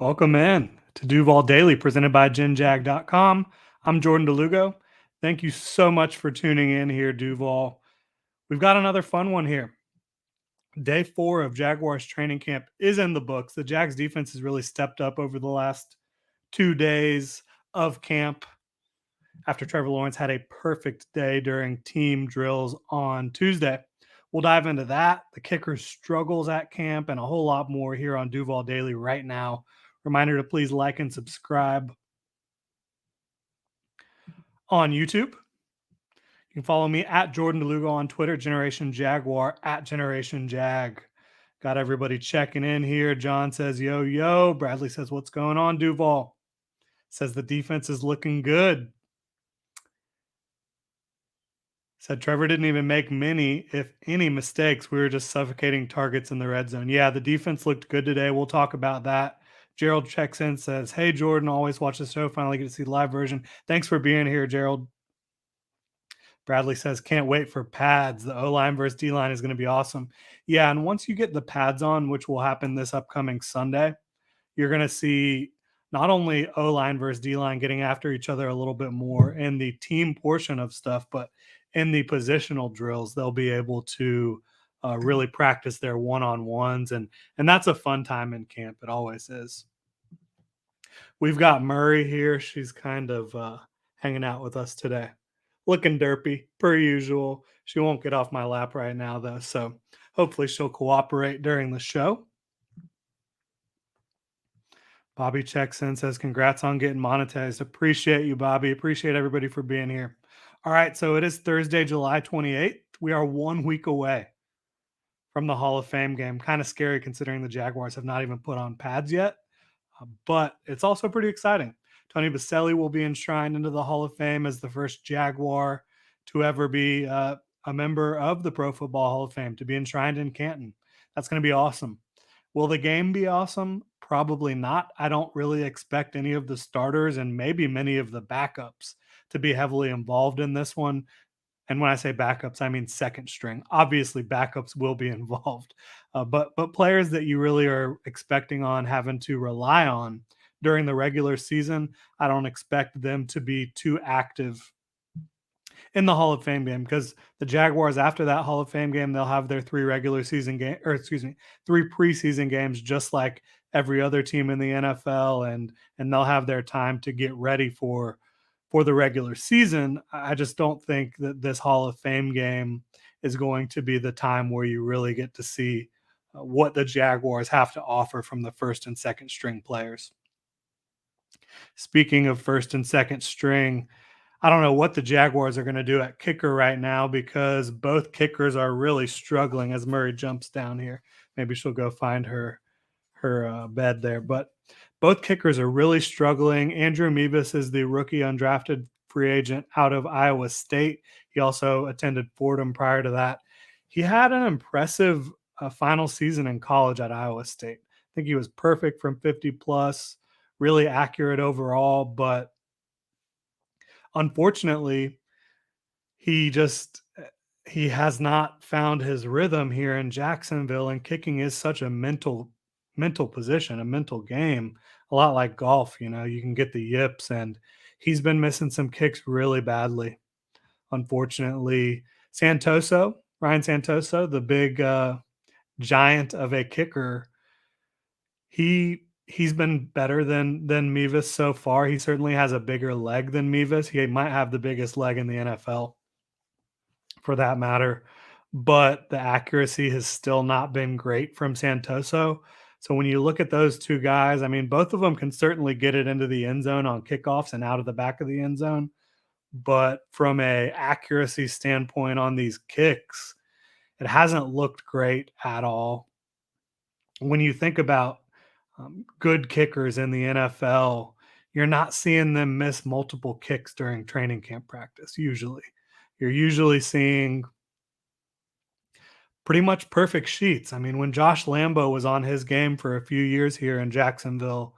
Welcome in to Duval Daily, presented by GenJag.com. I'm Jordan DeLugo. Thank you so much for tuning in here, Duval. We've got another fun one here. Day 4 of Jaguars training camp is in the books. The Jags defense has really stepped up over the last 2 days of camp after Trevor Lawrence had a perfect day during team drills on Tuesday. We'll dive into that, the kicker's struggles at camp, and a whole lot more here on Duval Daily right now. Reminder to please like and subscribe on YouTube. You can follow me at Jordan DeLugo on Twitter, Generation Jaguar at Generation Jag. Got everybody checking in here. John says, yo, yo. Bradley says, what's going on, Duval? Says the defense is looking good. Said Trevor didn't even make many, if any, mistakes. We were just suffocating targets in the red zone. Yeah, the defense looked good today. We'll talk about that. Gerald checks in, says, hey, Jordan, always watch the show. Finally get to see the live version. Thanks for being here, Gerald. Bradley says, can't wait for pads. The O-line versus D-line is going to be awesome. Yeah, and once you get the pads on, which will happen this upcoming Sunday, you're going to see not only O-line versus D-line getting after each other a little bit more in the team portion of stuff, but in the positional drills, they'll be able to really practice their one-on-ones, and that's a fun time in camp. It always is. We've got Murray here. She's kind of hanging out with us today. Looking derpy, per usual. She won't get off my lap right now, though, so hopefully she'll cooperate during the show. Bobby checks in, says, congrats on getting monetized. Appreciate you, Bobby. Appreciate everybody for being here. All right, so it is Thursday, July 28th. We are 1 week away from the Hall of Fame game. Kind of scary considering the Jaguars have not even put on pads yet, but it's also pretty exciting. Tony Baselli will be enshrined into the Hall of Fame as the first Jaguar to ever be a member of the Pro Football Hall of Fame, to be enshrined in Canton. That's going to be awesome. Will the game be awesome? Probably not. I don't really expect any of the starters and maybe many of the backups to be heavily involved in this one. And when I say backups, I mean second string. Obviously, backups will be involved, but players that you really are expecting on having to rely on during the regular season, I don't expect them to be too active in the Hall of Fame game, because the Jaguars, after that Hall of Fame game, they'll have their 3 regular season game, or excuse me, 3 preseason games, just like every other team in the NFL, and they'll have their time to get ready for the regular season. I just don't think that this Hall of Fame game is going to be the time where you really get to see what the Jaguars have to offer from the first and second string players. Speaking of first and second string, I don't know what the Jaguars are going to do at kicker right now, because both kickers are really struggling. As Murray jumps down here, maybe she'll go find her bed there. But both kickers are really struggling. Andrew Mibus is the rookie undrafted free agent out of Iowa State. He also attended Fordham prior to that. He had an impressive final season in college at Iowa State. I think he was perfect from 50 plus, really accurate overall, but unfortunately, he has not found his rhythm here in Jacksonville, and kicking is such a mental position, a mental game, a lot like golf. You know, you can get the yips, and he's been missing some kicks really badly. Unfortunately, Ryan Santoso, the big giant of a kicker, he's been better than Mibus so far. He certainly has a bigger leg than Mibus. He might have the biggest leg in the NFL, for that matter, but the accuracy has still not been great from Santoso. So when you look at those two guys, I mean, both of them can certainly get it into the end zone on kickoffs and out of the back of the end zone, but from a accuracy standpoint on these kicks, it hasn't looked great at all. When you think about good kickers in the NFL, you're not seeing them miss multiple kicks during training camp practice. Usually, you're usually seeing pretty much perfect sheets. I mean, when Josh Lambo was on his game for a few years here in Jacksonville,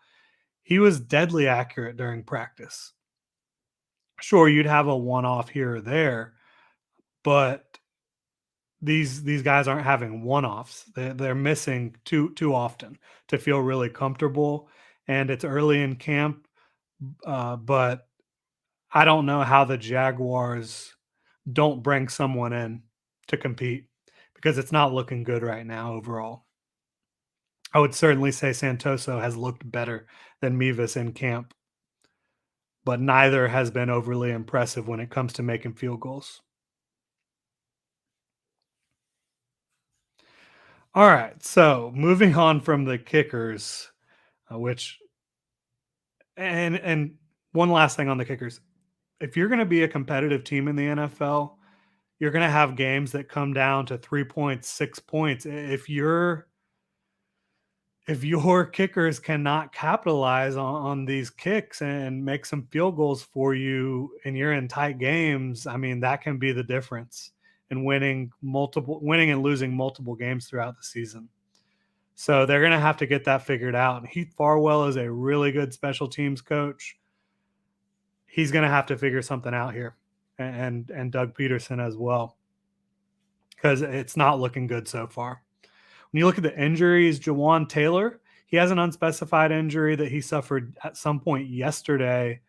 he was deadly accurate during practice. Sure, you'd have a one-off here or there, but these guys aren't having one-offs. They're missing too often to feel really comfortable. and it's early in camp, but I don't know how the Jaguars don't bring someone in to compete because it's not looking good right now overall. I would certainly say Santoso has looked better than Mibus in camp, but neither has been overly impressive when it comes to making field goals. All right, so moving on from the kickers, which and one last thing on the kickers. If you're going to be a competitive team in the NFL, you're going to have games that come down to 3 points, 6 points. If your kickers cannot capitalize on these kicks and make some field goals for you and you're in tight games, I mean, that can be the difference in winning and losing multiple games throughout the season. So they're going to have to get that figured out. And Heath Farwell is a really good special teams coach. He's going to have to figure something out here, and Doug Peterson as well, because it's not looking good so far. When you look at the injuries, Jawan Taylor, he has an unspecified injury that he suffered at some point yesterday.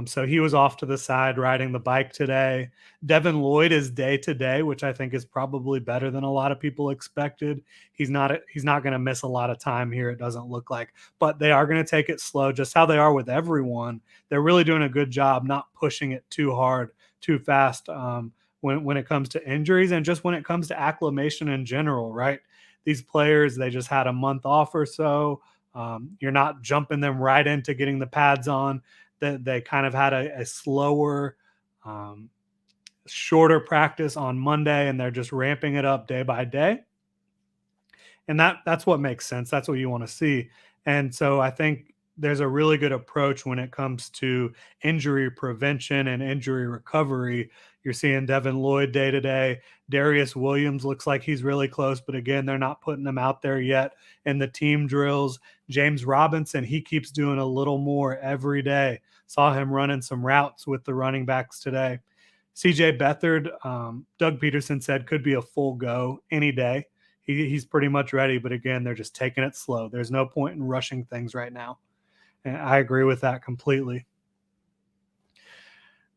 So he was off to the side riding the bike today. Devon Lloyd is day to day, which I think is probably better than a lot of people expected. He's not going to miss a lot of time here, it doesn't look like. But they are going to take it slow, just how they are with everyone. They're really doing a good job not pushing it too hard, too fast, when it comes to injuries and just when it comes to acclimation in general, right? These players, they just had a month off or so. You're not jumping them right into getting the pads on. They kind of had a slower, um, shorter practice on Monday, and they're just ramping it up day by day. And that's what makes sense. That's what you want to see. And so I think there's a really good approach when it comes to injury prevention and injury recovery. You're seeing Devon Lloyd day to day. Darius Williams looks like he's really close, but again, they're not putting him out there yet in the team drills. James Robinson, he keeps doing a little more every day. Saw him running some routes with the running backs today. CJ Beathard, Doug Peterson said could be a full go any day. He's pretty much ready, but again, they're just taking it slow. There's no point in rushing things right now. And I agree with that completely.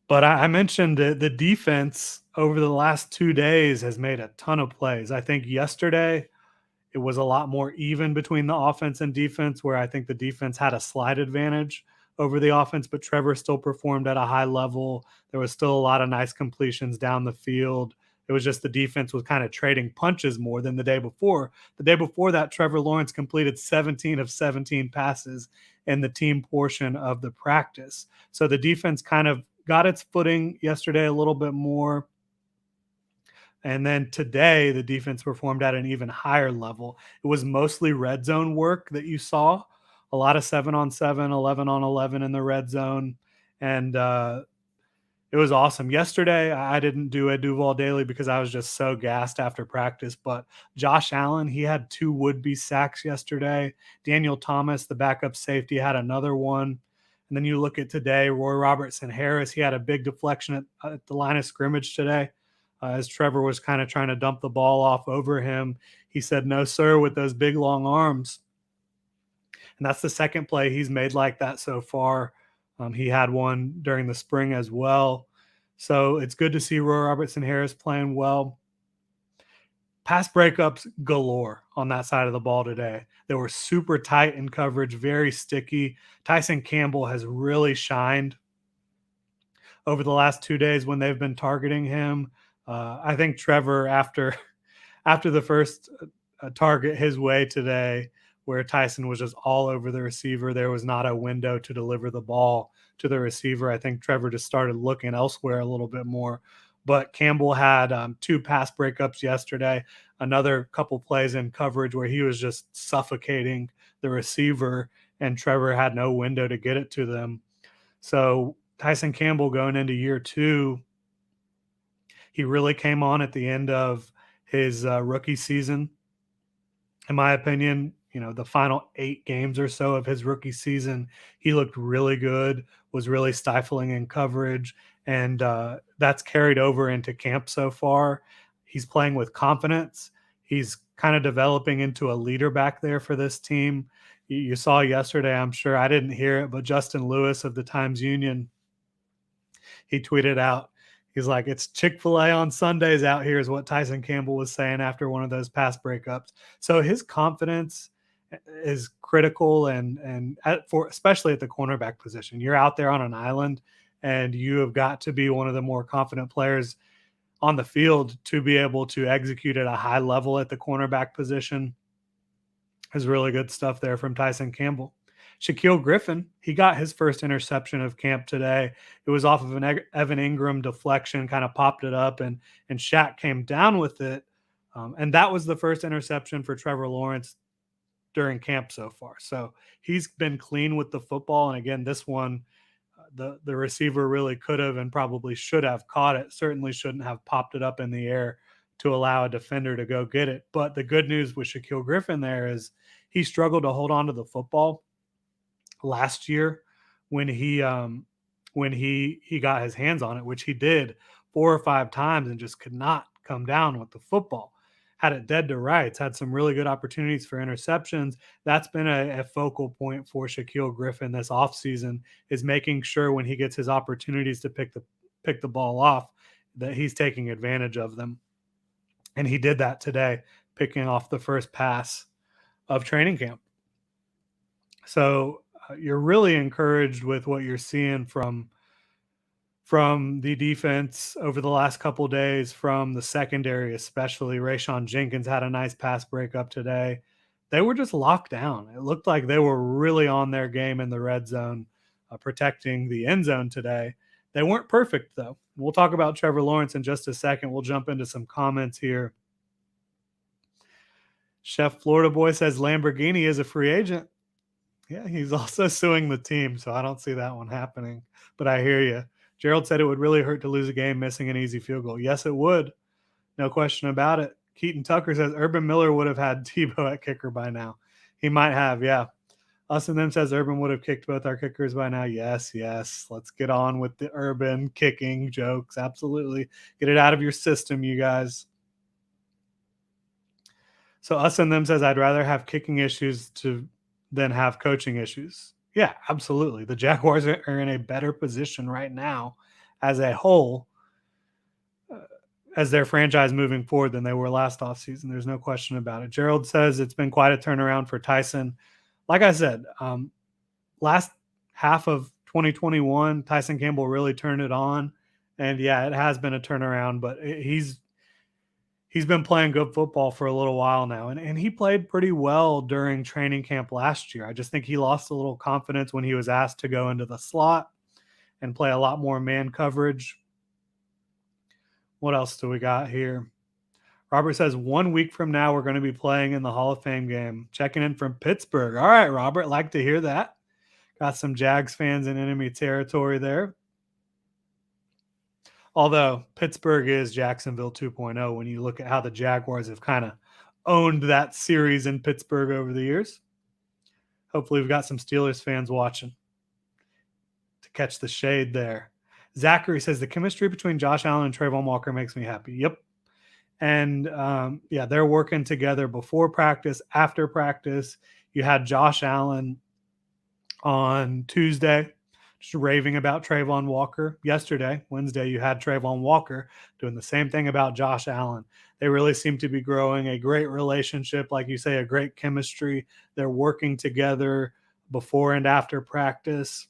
But I mentioned the defense over the last 2 days has made a ton of plays. I think yesterday it was a lot more even between the offense and defense, where I think the defense had a slight advantage over the offense, but Trevor still performed at a high level. There was still a lot of nice completions down the field. It was just the defense was kind of trading punches more than the day before. The day before that, Trevor Lawrence completed 17 of 17 passes in the team portion of the practice. So the defense kind of got its footing yesterday a little bit more. And then today, the defense performed at an even higher level. It was mostly red zone work that you saw, a lot of 7-on-7, 11-on-11 in the red zone. And it was awesome. Yesterday, I didn't do a Duval Daily because I was just so gassed after practice. But Josh Allen, he had 2 would-be sacks yesterday. Daniel Thomas, the backup safety, had another one. And then you look at today, Roy Robertson Harris, he had a big deflection at the line of scrimmage today. As Trevor was kind of trying to dump the ball off over him, he said, "No, sir," with those big, long arms. And that's the second play he's made like that so far. He had one during the spring as well. So it's good to see Roy Robertson Harris playing well. Pass breakups galore on that side of the ball today. They were super tight in coverage, very sticky. Tyson Campbell has really shined over the last 2 days when they've been targeting him. I think Trevor, after the first target his way today, where Tyson was just all over the receiver, there was not a window to deliver the ball to the receiver. I think Trevor just started looking elsewhere a little bit more. But Campbell had 2 pass breakups yesterday, another couple plays in coverage where he was just suffocating the receiver, and Trevor had no window to get it to them. So Tyson Campbell going into year 2, he really came on at the end of his rookie season. In my opinion, the final 8 games or so of his rookie season, he looked really good, was really stifling in coverage, and that's carried over into camp so far. He's playing with confidence. He's kind of developing into a leader back there for this team. You saw yesterday, I'm sure I didn't hear it, but Justin Lewis of the Times-Union, he tweeted out, he's like, it's Chick-fil-A on Sundays out here is what Tyson Campbell was saying after one of those pass breakups. So his confidence is critical for especially at the cornerback position. You're out there on an island and you have got to be one of the more confident players on the field to be able to execute at a high level at the cornerback position. Is really good stuff there from Tyson Campbell. Shaquille Griffin, he got his first interception of camp today. It was off of an Evan Ingram deflection, kind of popped it up, and Shaq came down with it. And that was the first interception for Trevor Lawrence during camp so far. So he's been clean with the football. And again, this one, the receiver really could have and probably should have caught it. Certainly shouldn't have popped it up in the air to allow a defender to go get it. But the good news with Shaquille Griffin there is he struggled to hold on to the football last year when he got his hands on it, which he did 4 or 5 times and just could not come down with the football. Had it dead to rights, had some really good opportunities for interceptions. That's been a focal point for Shaquille Griffin this offseason, is making sure when he gets his opportunities to pick the ball off that he's taking advantage of them. And he did that today, picking off the first pass of training camp. So you're really encouraged with what you're seeing from the defense over the last couple of days, from the secondary especially. Rayshon Jenkins had a nice pass breakup today. They were just locked down. It looked like they were really on their game in the red zone, protecting the end zone today. They weren't perfect, though. We'll talk about Trevor Lawrence in just a second. We'll jump into some comments here. Chef Florida Boy says Lamborghini is a free agent. Yeah, he's also suing the team, so I don't see that one happening. But I hear you. Gerald said it would really hurt to lose a game missing an easy field goal. Yes, it would. No question about it. Keaton Tucker says Urban Miller would have had Tebow at kicker by now. He might have, yeah. Us and them says Urban would have kicked both our kickers by now. Yes. Let's get on with the Urban kicking jokes. Absolutely. Get it out of your system, you guys. So us and them says I'd rather have kicking issues than have coaching issues. Yeah, absolutely. The Jaguars are in a better position right now as a whole, as their franchise moving forward than they were last offseason. There's no question about it. Gerald says it's been quite a turnaround for Tyson. Like I said, last half of 2021, Tyson Campbell really turned it on. And yeah, it has been a turnaround, but he's been playing good football for a little while now. And he played pretty well during training camp last year. I just think he lost a little confidence when he was asked to go into the slot and play a lot more man coverage. What else do we got here? Robert says 1 week from now, we're going to be playing in the Hall of Fame game. Checking in from Pittsburgh. All right, Robert, like to hear that. Got some Jags fans in enemy territory there. Although Pittsburgh is Jacksonville 2.0 when you look at how the Jaguars have kind of owned that series in Pittsburgh over the years. Hopefully we've got some Steelers fans watching to catch the shade there. Zachary says the chemistry between Josh Allen and Trayvon Walker makes me happy. Yep. And yeah, they're working together before practice, after practice. You had Josh Allen on Tuesday just raving about Trayvon Walker. Yesterday, Wednesday, you had Trayvon Walker doing the same thing about Josh Allen. They really seem to be growing a great relationship, like you say, a great chemistry. They're working together before and after practice.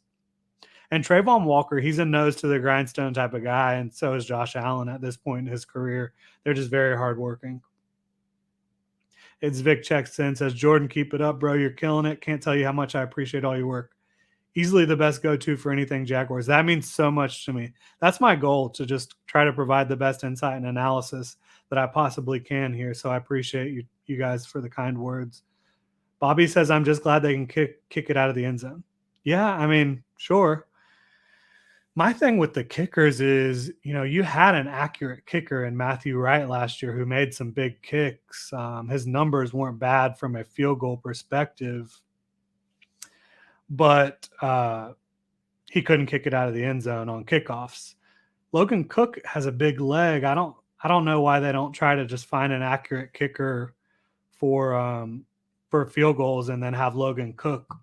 And Trayvon Walker, he's a nose to the grindstone type of guy, and so is Josh Allen at this point in his career. They're just very hardworking. It's Vic checks in, says, Jordan, keep it up, bro. You're killing it. Can't tell you how much I appreciate all your work. Easily the best go-to for anything Jaguars. That means so much to me. That's my goal, to just try to provide the best insight and analysis that I possibly can here. So I appreciate you guys for the kind words. Bobby says, I'm just glad they can kick it out of the end zone. Yeah, I mean, sure. My thing with the kickers is, you had an accurate kicker in Matthew Wright last year who made some big kicks. His numbers weren't bad from a field goal perspective, but he couldn't kick it out of the end zone on kickoffs. Logan Cook has a big leg. I don't know why they don't try to just find an accurate kicker for for field goals and then have Logan Cook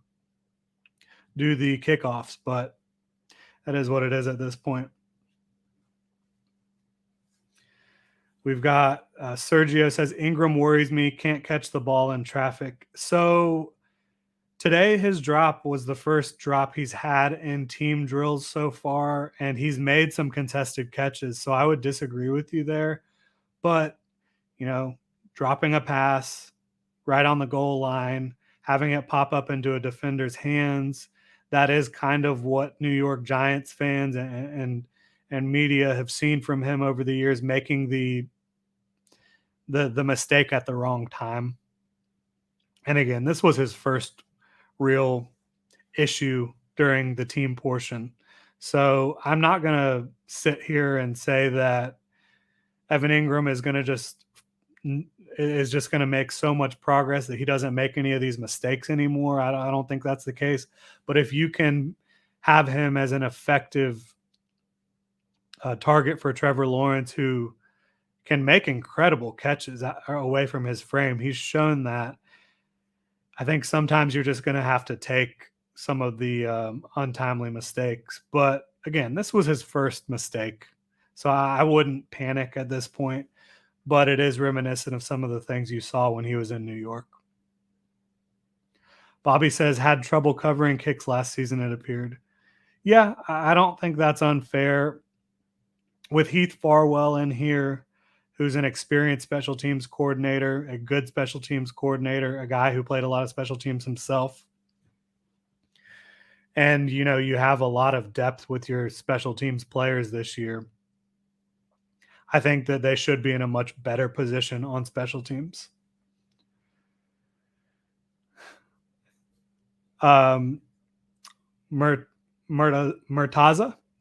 do the kickoffs. But that is what it is at this point. We've got Sergio says, Ingram worries me, can't catch the ball in traffic. So today his drop was the first drop he's had in team drills so far, and he's made some contested catches. So I would disagree with you there. But, dropping a pass right on the goal line, having it pop up into a defender's hands, that is kind of what New York Giants fans and media have seen from him over the years, making the mistake at the wrong time. And again, this was his first real issue during the team portion. So I'm not going to sit here and say that Evan Ingram is going to make so much progress that he doesn't make any of these mistakes anymore. I don't think that's the case. But if you can have him as an effective target for Trevor Lawrence, who can make incredible catches away from his frame, he's shown that. I think sometimes you're just going to have to take some of the untimely mistakes. But again, this was his first mistake. So I wouldn't panic at this point, but it is reminiscent of some of the things you saw when he was in New York. Bobby says, had trouble covering kicks last season, it appeared. Yeah, I don't think that's unfair. With Heath Farwell in here, who's an experienced special teams coordinator, a good special teams coordinator, a guy who played a lot of special teams himself. And, you have a lot of depth with your special teams players this year. I think that they should be in a much better position on special teams. Murtaza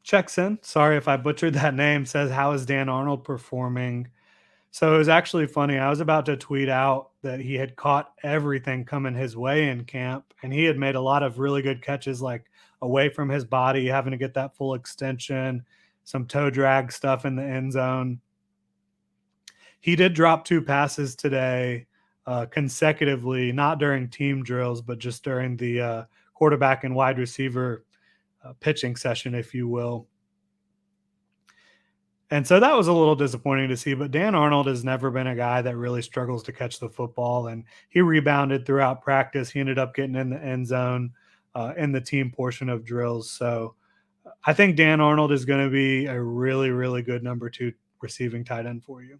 checks in. Sorry if I butchered that name. Says, how is Dan Arnold performing? So it was actually funny. I was about to tweet out that he had caught everything coming his way in camp, and he had made a lot of really good catches, like away from his body, having to get that full extension, some toe drag stuff in the end zone. He did drop 2 passes today consecutively, not during team drills, but just during the quarterback and wide receiver pitching session, if you will. And so that was a little disappointing to see, but Dan Arnold has never been a guy that really struggles to catch the football, and he rebounded throughout practice. He ended up getting in the end zone in the team portion of drills. So I think Dan Arnold is going to be a really, really good number 2 receiving tight end for you.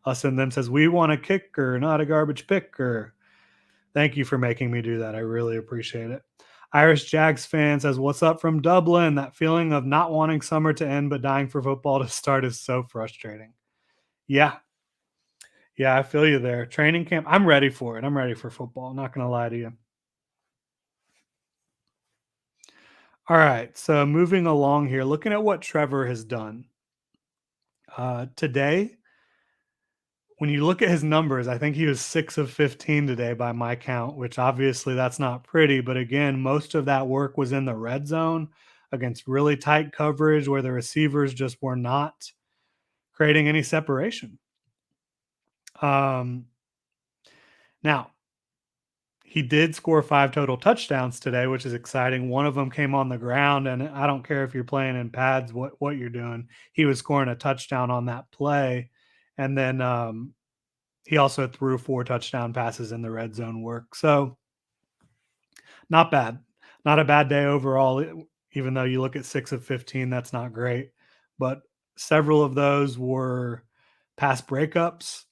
Us and Them says, we want a kicker, not a garbage picker. Thank you for making me do that. I really appreciate it. Irish Jags fan says, what's up from Dublin? That feeling of not wanting summer to end but dying for football to start is so frustrating. Yeah, I feel you there. Training camp, I'm ready for it. I'm ready for football. I'm not going to lie to you. All right, so moving along here, looking at what Trevor has done. Today, when you look at his numbers, I think he was 6 of 15 today by my count, which obviously that's not pretty. But again, most of that work was in the red zone against really tight coverage where the receivers just were not creating any separation. Now, he did score 5 total touchdowns today, which is exciting. One of them came on the ground, and I don't care if you're playing in pads, what you're doing. He was scoring a touchdown on that play. And then he also threw 4 touchdown passes in the red zone work. So not bad. Not a bad day overall, even though you look at 6 of 15, that's not great. But several of those were pass breakups.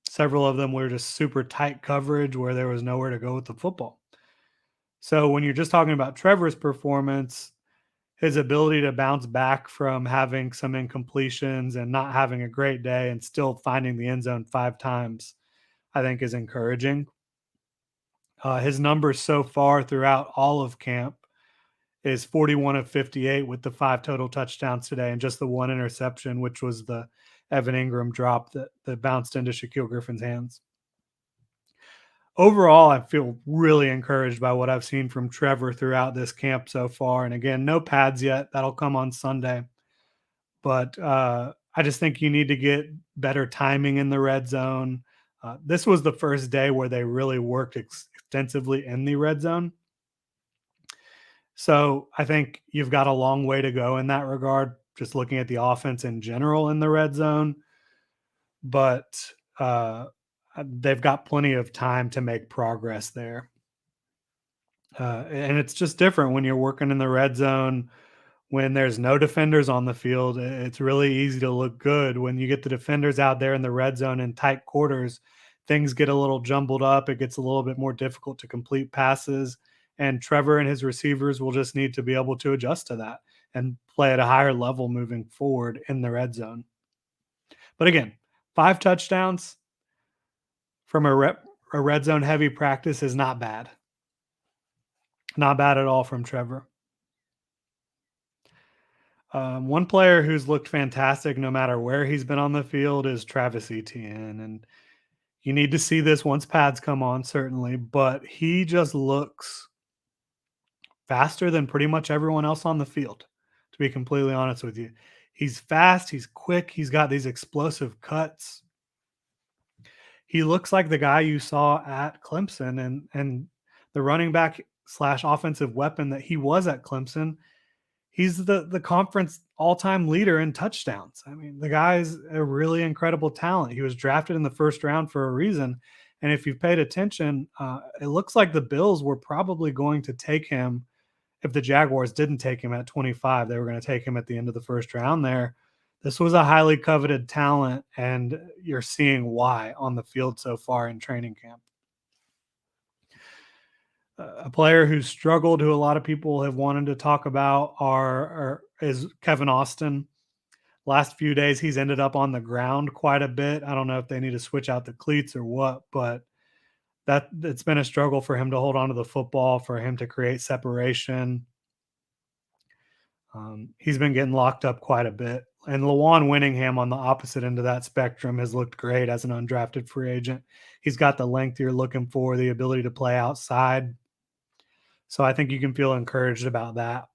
Several of them were just super tight coverage where there was nowhere to go with the football. So when you're just talking about Trevor's performance, his ability to bounce back from having some incompletions and not having a great day and still finding the end zone 5 times, I think is encouraging. His numbers so far throughout all of camp is 41 of 58 with the 5 total touchdowns today and just the 1 interception, which was the Evan Ingram drop that bounced into Shaquille Griffin's hands. Overall, I feel really encouraged by what I've seen from Trevor throughout this camp so far. And again, no pads yet. That'll come on Sunday. But I just think you need to get better timing in the red zone. This was the first day where they really worked extensively in the red zone. So I think you've got a long way to go in that regard, just looking at the offense in general in the red zone. But they've got plenty of time to make progress there. And it's just different when you're working in the red zone when there's no defenders on the field. It's really easy to look good. When you get the defenders out there in the red zone in tight quarters, things get a little jumbled up. It gets a little bit more difficult to complete passes. And Trevor and his receivers will just need to be able to adjust to that and play at a higher level moving forward in the red zone. But again, 5 touchdowns from a red zone heavy practice is not bad. Not bad at all from Trevor. One player who's looked fantastic no matter where he's been on the field is Travis Etienne. And you need to see this once pads come on, certainly, but he just looks faster than pretty much everyone else on the field, to be completely honest with you. He's fast, he's quick, he's got these explosive cuts. He looks like the guy you saw at Clemson and the running back slash offensive weapon that he was at Clemson. He's the conference all-time leader in touchdowns. I mean, the guy's a really incredible talent. He was drafted in the first round for a reason. And if you've paid attention, it looks like the Bills were probably going to take him. If the Jaguars didn't take him at 25, they were going to take him at the end of the first round there. This was a highly coveted talent, and you're seeing why on the field so far in training camp. A player who struggled, who a lot of people have wanted to talk about, is Kevin Austin. Last few days, he's ended up on the ground quite a bit. I don't know if they need to switch out the cleats or what, but it's been a struggle for him to hold on to the football, for him to create separation. He's been getting locked up quite a bit. And Lawan Winningham on the opposite end of that spectrum has looked great as an undrafted free agent. He's got the length you're looking for, the ability to play outside. So I think you can feel encouraged about that.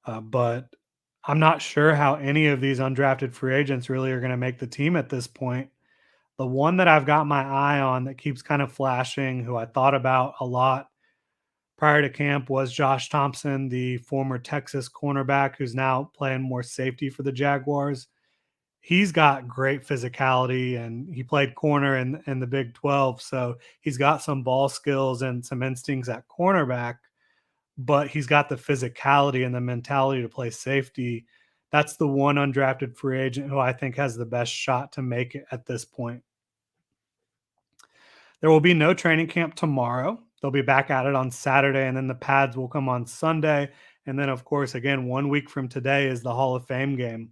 But I'm not sure how any of these undrafted free agents really are going to make the team at this point. The one that I've got my eye on that keeps kind of flashing, who I thought about a lot prior to camp, was Josh Thompson, the former Texas cornerback who's now playing more safety for the Jaguars. He's got great physicality, and he played corner in the Big 12. So he's got some ball skills and some instincts at cornerback, but he's got the physicality and the mentality to play safety. That's the one undrafted free agent who I think has the best shot to make it at this point. There will be no training camp tomorrow. They'll be back at it on Saturday, and then the pads will come on Sunday. And then, of course, again, 1 week from today is the Hall of Fame game.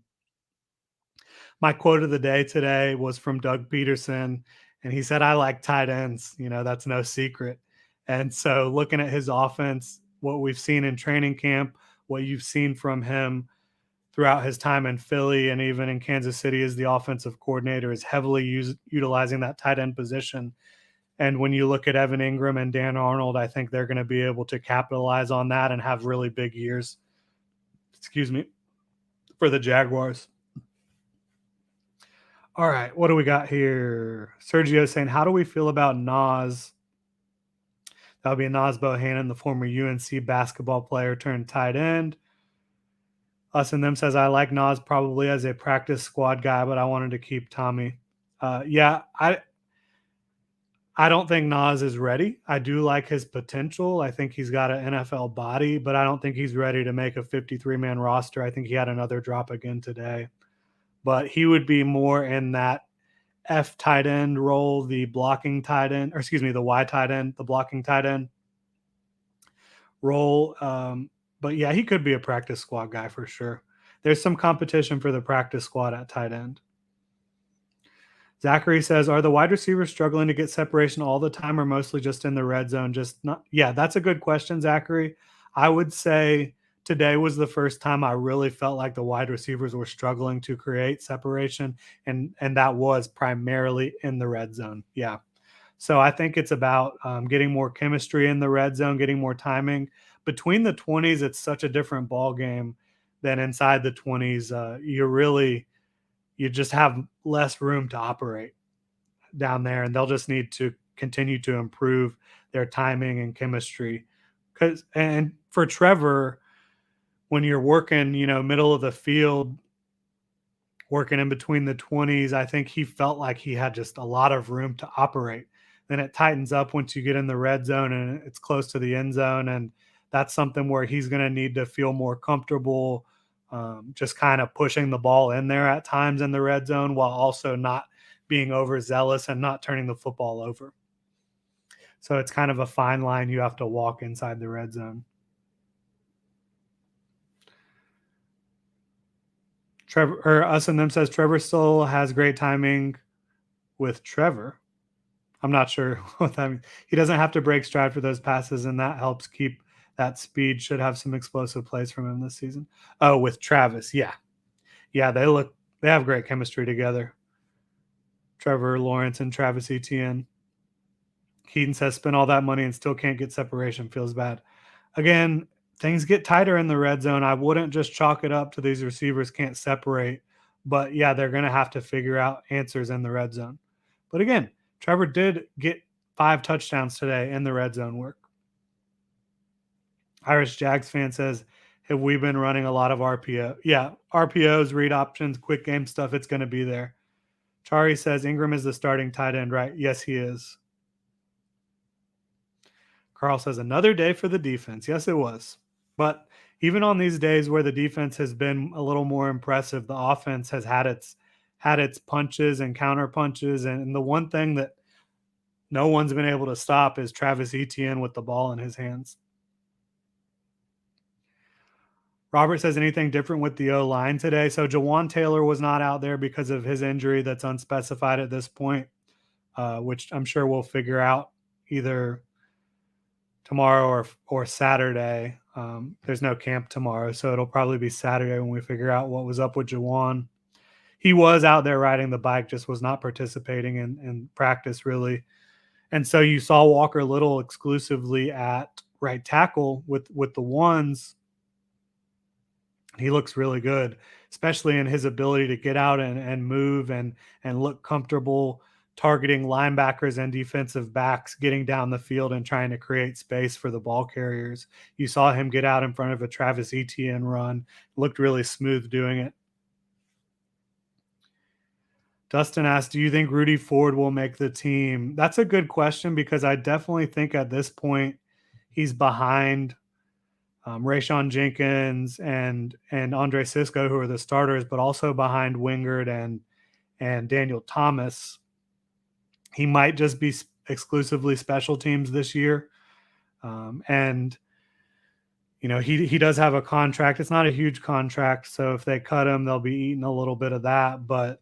My quote of the day today was from Doug Peterson, and he said, "I like tight ends. That's no secret." And so looking at his offense, what we've seen in training camp, what you've seen from him throughout his time in Philly and even in Kansas City as the offensive coordinator, is heavily utilizing that tight end position. And when you look at Evan Ingram and Dan Arnold, I think they're going to be able to capitalize on that and have really big years, for the Jaguars. All right, what do we got here? Sergio saying, how do we feel about Nas? That would be Nas Bohannon, the former UNC basketball player turned tight end. Us and Them says, I like Nas probably as a practice squad guy, but I wanted to keep Tommy. I don't think Nas is ready. I do like his potential. I think he's got an NFL body, but I don't think he's ready to make a 53-man roster. I think he had another drop again today. But he would be more in that F tight end role, the blocking tight end, the Y tight end, the blocking tight end role. But yeah, he could be a practice squad guy for sure. There's some competition for the practice squad at tight end. Zachary says, are the wide receivers struggling to get separation all the time or mostly just in the red zone? Yeah, that's a good question, Zachary. I would say today was the first time I really felt like the wide receivers were struggling to create separation, and that was primarily in the red zone. Yeah. So I think it's about getting more chemistry in the red zone, getting more timing. Between the 20s, it's such a different ball game than inside the 20s. You just have less room to operate. down there, and they'll just need to continue to improve their timing and chemistry. And for Trevor, when you're working, middle of the field, working in between the 20s, I think he felt like he had just a lot of room to operate. Then it tightens up once you get in the red zone and it's close to the end zone. And that's something where he's going to need to feel more comfortable, just kind of pushing the ball in there at times in the red zone while also not being overzealous and not turning the football over. So it's kind of a fine line you have to walk inside the red zone. Trevor, or Us and Them says Trevor still has great timing with Trevor. I'm not sure what that means. He doesn't have to break stride for those passes, and that helps keep that speed. Should have some explosive plays from him this season. Oh, with Travis. Yeah. They have great chemistry together. Trevor Lawrence and Travis Etienne. Keaton says spend all that money and still can't get separation. Feels bad. Again, things get tighter in the red zone. I wouldn't just chalk it up to these receivers can't separate. But, yeah, they're going to have to figure out answers in the red zone. But, again, Trevor did get 5 touchdowns today in the red zone work. Irish Jags fan says, have we been running a lot of RPO? Yeah, RPOs, read options, quick game stuff, it's going to be there. Chari says Ingram is the starting tight end, right? Yes, he is. Carl says another day for the defense. Yes, it was. But even on these days where the defense has been a little more impressive, the offense has had its punches and counter punches. And the one thing that no one's been able to stop is Travis Etienne with the ball in his hands. Robert says anything different with the O-line today. So Jawan Taylor was not out there because of his injury that's unspecified at this point, which I'm sure we'll figure out either tomorrow or Saturday. There's no camp tomorrow, so it'll probably be Saturday when we figure out what was up with Jawan. He was out there riding the bike, just was not participating in practice really. And so you saw Walker Little exclusively at right tackle with the ones. He looks really good, especially in his ability to get out and move and look comfortable targeting linebackers and defensive backs, getting down the field and trying to create space for the ball carriers. You saw him get out in front of a Travis Etienne run, looked really smooth doing it. Dustin asked, do you think Rudy Ford will make the team? That's a good question because I definitely think at this point he's behind Rayshon Jenkins and Andre Sisco, who are the starters, but also behind Wingard and Daniel Thomas. He might just be exclusively special teams this year. And, he does have a contract. It's not a huge contract. So if they cut him, they'll be eating a little bit of that, but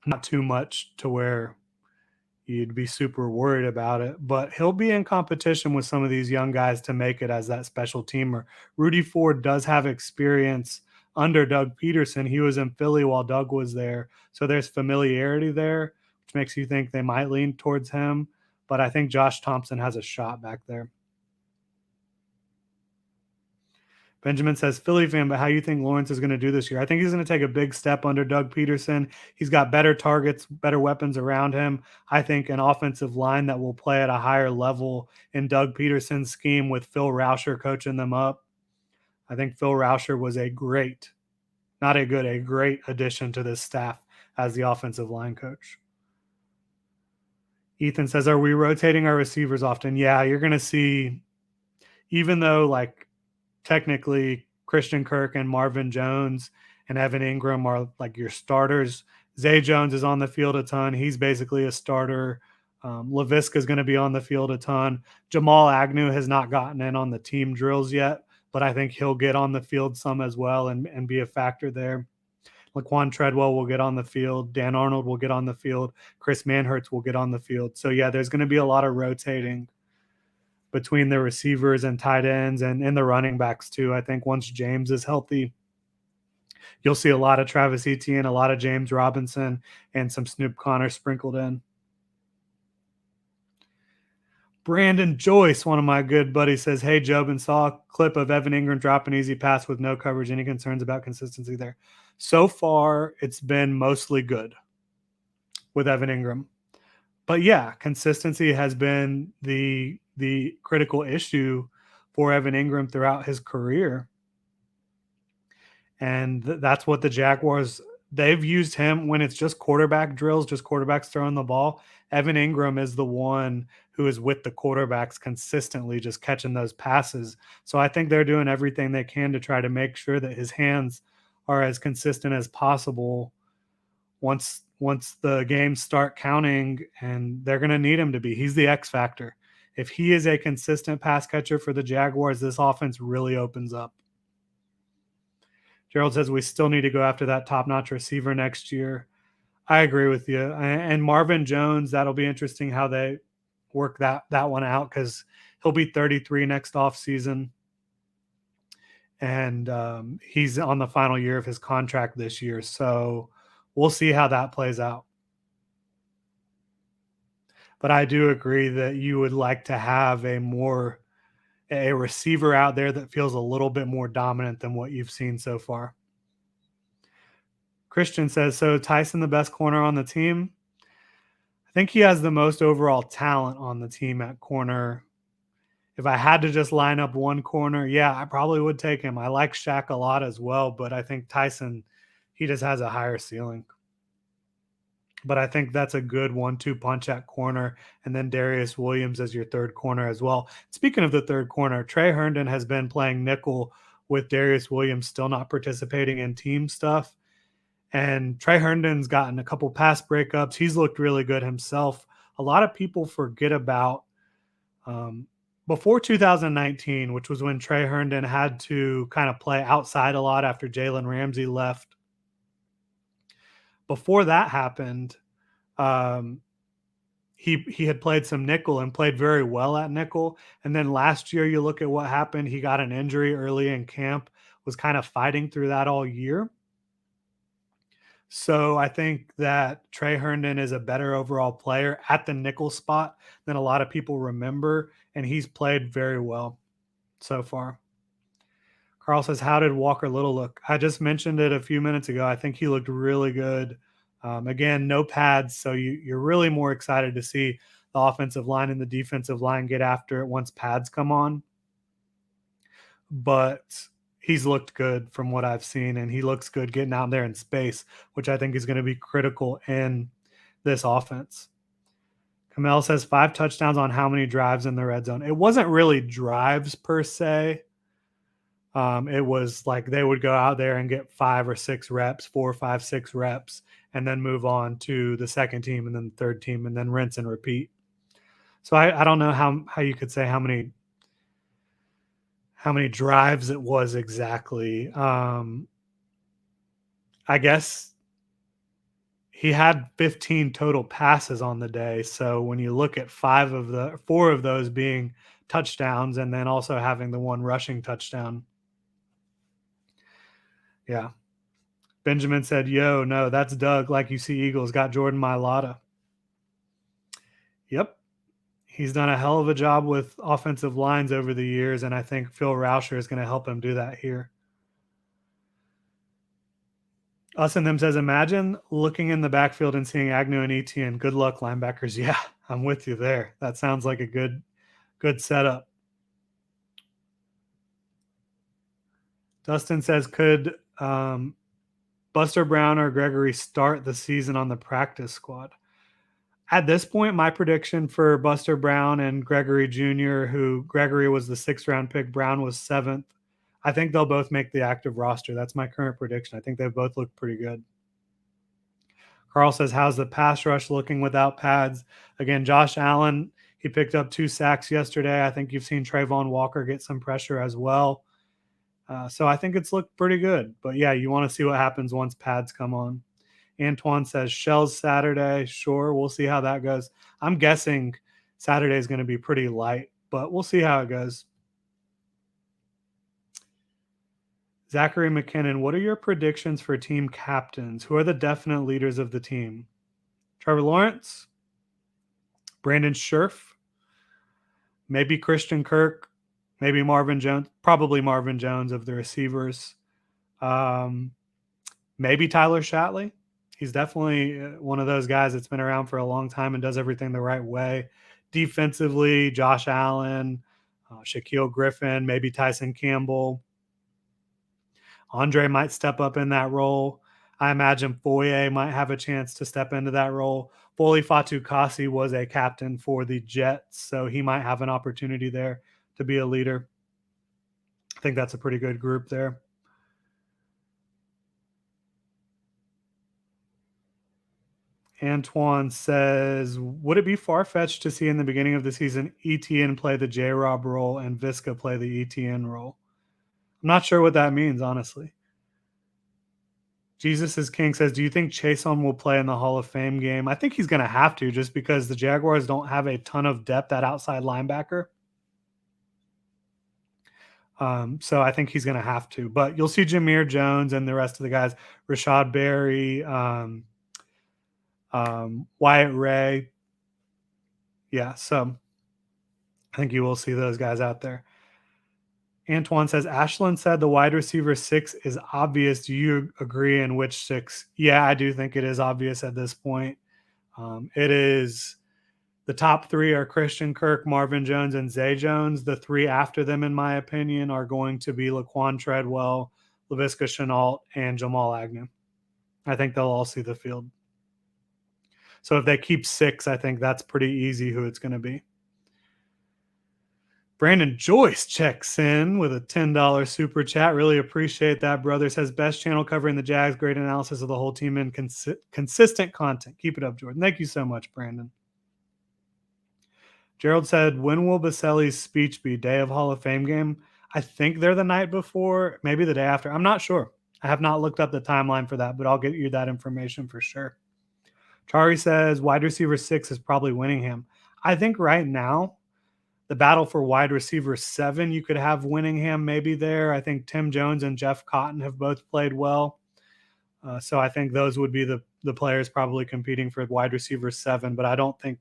not too much to where you'd be super worried about it. But he'll be in competition with some of these young guys to make it as that special teamer. Rudy Ford does have experience under Doug Peterson. He was in Philly while Doug was there. So there's familiarity there, which makes you think they might lean towards him. But I think Josh Thompson has a shot back there. Benjamin says, Philly fan, but how you think Lawrence is going to do this year? I think he's going to take a big step under Doug Peterson. He's got better targets, better weapons around him. I think an offensive line that will play at a higher level in Doug Peterson's scheme with Phil Rauscher coaching them up. I think Phil Rauscher was a great addition to this staff as the offensive line coach. Ethan says, are we rotating our receivers often? Yeah, you're going to see, even though technically Christian Kirk and Marvin Jones and Evan Ingram are your starters. Zay Jones is on the field a ton. He's basically a starter. Laviska is going to be on the field a ton. Jamal Agnew has not gotten in on the team drills yet, but I think he'll get on the field some as well and be a factor there. Laquan Treadwell will get on the field. Dan Arnold will get on the field. Chris Manhertz will get on the field. So, yeah, there's going to be a lot of rotating between the receivers and tight ends and the running backs too. I think once James is healthy, you'll see a lot of Travis Etienne, a lot of James Robinson, and some Snoop Connor sprinkled in. Brandon Joyce, one of my good buddies, says, hey, Jobin, saw a clip of Evan Ingram drop an easy pass with no coverage. Any concerns about consistency there? So far, it's been mostly good. with Evan Ingram. But yeah, consistency has been the critical issue for Evan Ingram throughout his career. And that's what the Jaguars, they've used him when it's just quarterback drills, just quarterbacks throwing the ball. Evan Ingram is the one who is with the quarterbacks consistently, just catching those passes. So I think they're doing everything they can to try to make sure that his hands are as consistent as possible once the games start counting, and they're going to need him to be. He's the X factor. If he is a consistent pass catcher for the Jaguars, this offense really opens up. Gerald says we still need to go after that top-notch receiver next year. I agree with you. And Marvin Jones, that'll be interesting how they work that one out, because he'll be 33 next offseason. And he's on the final year of his contract this year. So we'll see how that plays out. But I do agree that you would like to have a receiver out there that feels a little bit more dominant than what you've seen so far. Christian says, so Tyson the best corner on the team? I think he has the most overall talent on the team at corner. If I had to just line up one corner, yeah, I probably would take him. I like Shaq a lot as well, but I think Tyson, he just has a higher ceiling. But I think that's a good 1-2 punch at corner, and then Darius Williams as your third corner as well. Speaking of the third corner, Trey Herndon has been playing nickel with Darius Williams still not participating in team stuff. And Trey Herndon's gotten a couple pass breakups. He's looked really good himself. A lot of people forget about before 2019, which was when Trey Herndon had to kind of play outside a lot after Jalen Ramsey left. Before that happened, he had played some nickel and played very well at nickel. And then last year, you look at what happened. He got an injury early in camp, was kind of fighting through that all year. So I think that Trey Herndon is a better overall player at the nickel spot than a lot of people remember, and he's played very well so far. Carl says, how did Walker Little look? I just mentioned it a few minutes ago. I think he looked really good. Again, no pads, so you're really more excited to see the offensive line and the defensive line get after it once pads come on. But he's looked good from what I've seen, and he looks good getting out there in space, which I think is going to be critical in this offense. Kamel says 5 touchdowns on how many drives in the red zone? It wasn't really drives per se. It was like they would go out there and get 5 or 6 reps, 4, 5, 6 reps, and then move on to the second team and then the third team and then rinse and repeat. So I don't know how you could say how many drives it was exactly. I guess he had 15 total passes on the day. So when you look at 4 of those being touchdowns and then also having the one rushing touchdown. Yeah. Benjamin said, yo, no, that's Doug. Like you see Eagles got Jordan Mailata. Yep. He's done a hell of a job with offensive lines over the years, and I think Phil Rauscher is going to help him do that here. Us and Them says, imagine looking in the backfield and seeing Agnew and Etienne. Good luck, linebackers. Yeah, I'm with you there. That sounds like a good setup. Dustin says, could Buster Brown or Gregory start the season on the practice squad? At this point, my prediction for Buster Brown and Gregory Jr., who Gregory was the 6th round pick, Brown was 7th. I think they'll both make the active roster. That's my current prediction. I think they both look pretty good. Carl says, how's the pass rush looking without pads? Again, Josh Allen, he picked up 2 sacks yesterday. I think you've seen Trayvon Walker get some pressure as well. So I think it's looked pretty good. But yeah, you want to see what happens once pads come on. Antoine says, Shells Saturday. Sure, we'll see how that goes. I'm guessing Saturday is going to be pretty light, but we'll see how it goes. Zachary McKinnon, what are your predictions for team captains? Who are the definite leaders of the team? Trevor Lawrence? Brandon Scherf? Maybe Christian Kirk? Maybe Marvin Jones? Probably Marvin Jones of the receivers. Maybe Tyler Shatley. He's definitely one of those guys that's been around for a long time and does everything the right way. Defensively, Josh Allen, Shaquille Griffin, maybe Tyson Campbell. Andre might step up in that role. I imagine Foye might have a chance to step into that role. Foley Fatukasi was a captain for the Jets, so he might have an opportunity there to be a leader. I think that's a pretty good group there. Antoine says, would it be far-fetched to see in the beginning of the season Etienne play the J-Rob role and Visca play the Etienne role? I'm not sure what that means, honestly. Jesus is King says, do you think Chason will play in the Hall of Fame game? I think he's going to have to, just because the Jaguars don't have a ton of depth at outside linebacker. So I think he's going to have to. But you'll see Jameer Jones and the rest of the guys, Rashad Berry, Wyatt Ray. Yeah, so I think you will see those guys out there. Antoine says, Ashland said the wide receiver 6 is obvious. Do you agree? And which 6? Yeah, I do think it is obvious at this point. It is the top 3 are Christian Kirk, Marvin Jones, and Zay Jones. The 3 after them, in my opinion, are going to be Laquan Treadwell, Laviska Shenault, and Jamal Agnew. I think they'll all see the field. So if they keep 6, I think that's pretty easy who it's going to be. Brandon Joyce checks in with a $10 super chat. Really appreciate that, brother. Says, best channel covering the Jags. Great analysis of the whole team and consistent content. Keep it up, Jordan. Thank you so much, Brandon. Gerald said, when will Baselli's speech be? Day of Hall of Fame game? I think they're the night before, maybe the day after. I'm not sure. I have not looked up the timeline for that, but I'll get you that information for sure. Chari says, wide receiver 6 is probably Winningham. I think right now, the battle for wide receiver 7, you could have Winningham maybe there. I think Tim Jones and Jeff Cotton have both played well. So I think those would be the players probably competing for wide receiver 7, but I don't think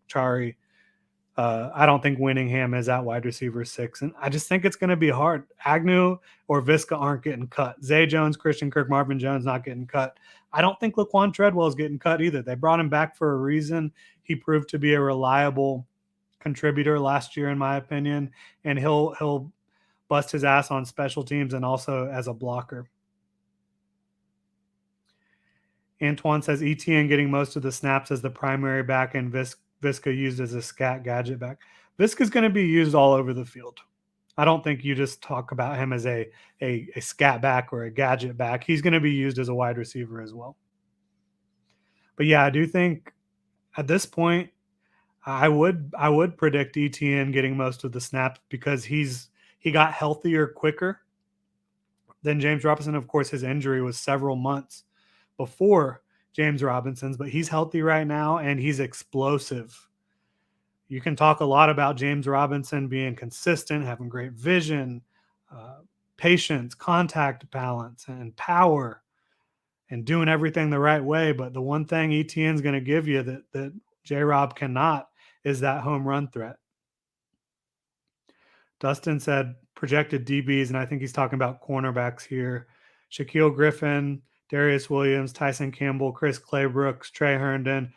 I don't think Winningham is at wide receiver 6. And I just think it's going to be hard. Agnew or Visca aren't getting cut. Zay Jones, Christian Kirk, Marvin Jones not getting cut. I don't think Laquan Treadwell is getting cut either. They brought him back for a reason. He proved to be a reliable contributor last year, in my opinion, and he'll bust his ass on special teams and also as a blocker. Antoine says Etienne getting most of the snaps as the primary back and Visca used as a scat gadget back. Visca's going to be used all over the field. I don't think you just talk about him as a scat back or a gadget back. He's going to be used as a wide receiver as well. But yeah, I do think at this point, I would predict Etienne getting most of the snaps because he got healthier quicker than James Robinson. Of course, his injury was several months before James Robinson's, but he's healthy right now and he's explosive. You can talk a lot about James Robinson being consistent, having great vision, patience, contact balance, and power, and doing everything the right way. But the one thing Etienne's going to give you that J-Rob cannot is that home run threat. Dustin said projected DBs, and I think he's talking about cornerbacks here. Shaquille Griffin, Darius Williams, Tyson Campbell, Chris Claybrooks, Trey Herndon,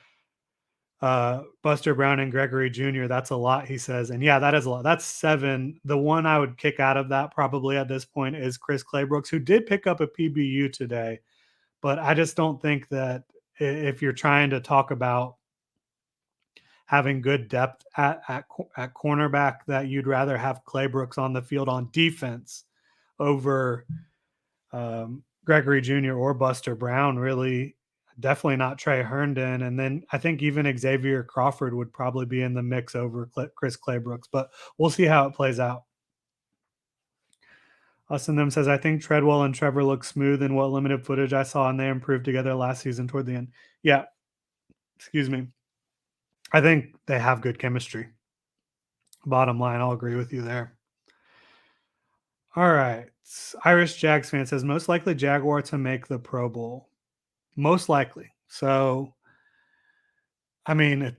Buster Brown, and Gregory Jr. That's a lot, he says. And yeah, that is a lot. That's 7. The one I would kick out of that probably at this point is Chris Claybrooks, who did pick up a PBU today. But I just don't think that if you're trying to talk about having good depth at cornerback, that you'd rather have Claybrooks on the field on defense over Gregory Jr. or Buster Brown, really. Definitely not Trey Herndon. And then I think even Xavier Crawford would probably be in the mix over Chris Claybrooks, but we'll see how it plays out. Us and them says, I think Treadwell and Trevor look smooth in what limited footage I saw, and they improved together last season toward the end. Yeah. Excuse me. I think they have good chemistry. Bottom line, I'll agree with you there. All right. Irish Jags fan says, most likely Jaguar to make the Pro Bowl. Most likely. So, I mean,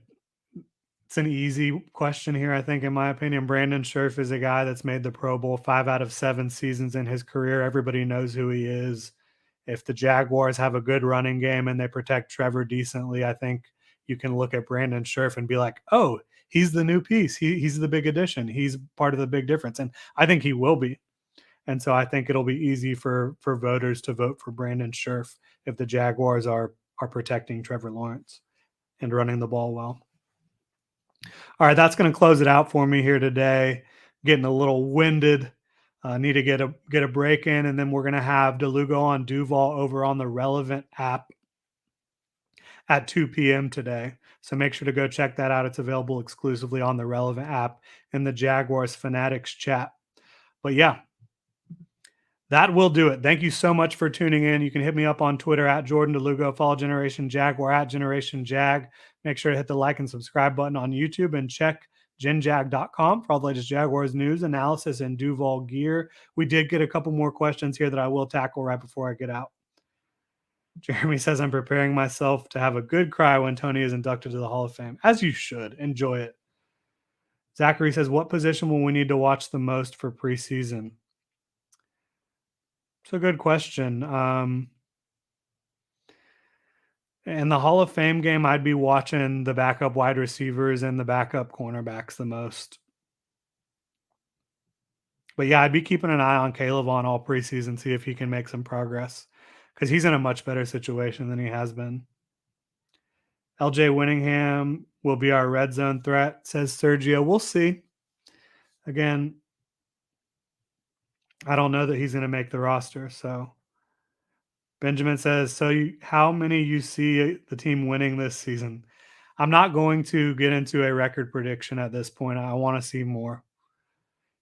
it's an easy question here, I think, in my opinion. Brandon Scherf is a guy that's made the Pro Bowl 5 out of 7 seasons in his career. Everybody knows who he is. If the Jaguars have a good running game and they protect Trevor decently, I think you can look at Brandon Scherf and be like, oh, he's the new piece. He's the big addition. He's part of the big difference. And I think he will be. And so I think it'll be easy for voters to vote for Brandon Scherf if the Jaguars are protecting Trevor Lawrence and running the ball well. All right, that's going to close it out for me here today. Getting a little winded. Need to get a break in, and then we're going to have Lugo on Duval over on the Relevant app at 2 p.m. today. So make sure to go check that out. It's available exclusively on the Relevant app in the Jaguars Fanatics chat. But yeah, that will do it. Thank you so much for tuning in. You can hit me up on Twitter at Jordan DeLugo, follow Generation Jaguar at Generation Jag. Make sure to hit the like and subscribe button on YouTube and check genjag.com for all the latest Jaguars news, analysis, and Duval gear. We did get a couple more questions here that I will tackle right before I get out. Jeremy says, I'm preparing myself to have a good cry when Tony is inducted to the Hall of Fame. As you should. Enjoy it. Zachary says, what position will we need to watch the most for preseason? It's a good question. In the Hall of Fame game, I'd be watching the backup wide receivers and the backup cornerbacks the most. But yeah, I'd be keeping an eye on Caleb on all preseason, see if he can make some progress because he's in a much better situation than he has been. LJ Winningham will be our red zone threat, says Sergio. We'll see. Again, I don't know that he's going to make the roster. So Benjamin says, so how many you see the team winning this season? I'm not going to get into a record prediction at this point. I want to see more.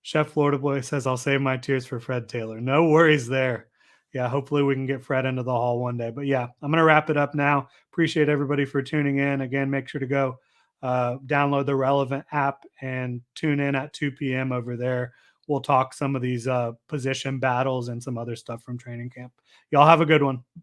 Chef Florida Boy says, I'll save my tears for Fred Taylor. No worries there. Yeah, hopefully we can get Fred into the hall one day. But yeah, I'm going to wrap it up now. Appreciate everybody for tuning in. Again, make sure to go download the Relevant app and tune in at 2 p.m. over there. We'll talk some of these position battles and some other stuff from training camp. Y'all have a good one.